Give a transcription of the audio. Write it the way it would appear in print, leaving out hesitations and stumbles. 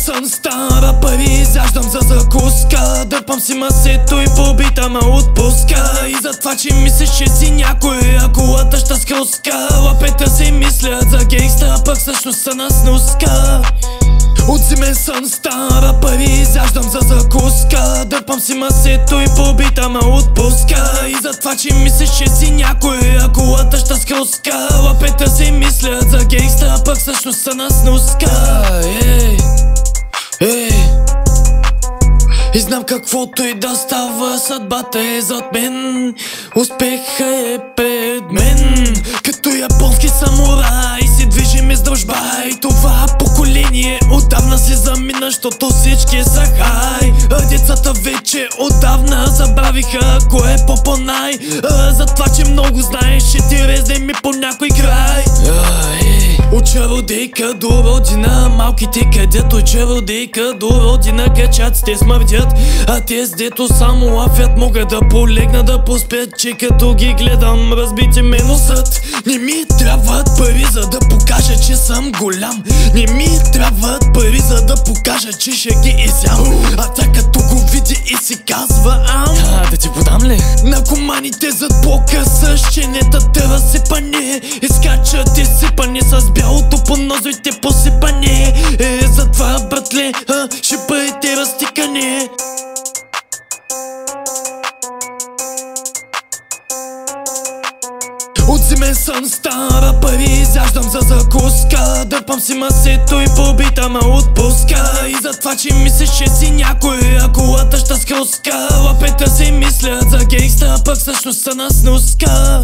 сън, стара пари изяждам за закуска. Дърпам си масето и побита ме отпуска. И за това, че мислиш, че си някой, а колата ще скруска. Лапета си мислят за гейстър, а пък всъщност са на снуска. От зимен сън, стара пари изяждам за закуска. Дърпам си масето и побита ме отпуска. И за това, че мислиш, че си някой, а колата ще скруска. Лапета си мислят за гейстър, а пък всъщност са на снуска. И знам каквото и да става, съдбата е зад мен. Успеха е пред мен. Като японски самурай се движим издълж бай. Това поколение отдавна си замина, защото всички са хай. Децата вече отдавна забравиха кой е по-най. Затова, че много знаеш, ще ти резне ми по някой край. От чародейка до родина, малките където чародейка до родина, качаците смърдят, а тези дето само лафят могат да полегна да поспят, че като ги гледам разбити ме носът. Не ми трябват пари за да покажа, че съм голям. Не ми трябват пари за да покажа, че ще ги изям. А тя като го види и си казва да ти подам ли? Наркоманите зад блока с щенетата разсипане, изкачат изсипани с бялото по нозовите посипане. Затова, братле, ще бъдете разтикани. От зимен сън, стара пари изяждам за закуска. Дърпам си масето и побита ме отпуска. И за това, че мислиш, че си някой, а колата ще скруска. Лапета си мислят за гейстър, а пък всъщност са на снуска.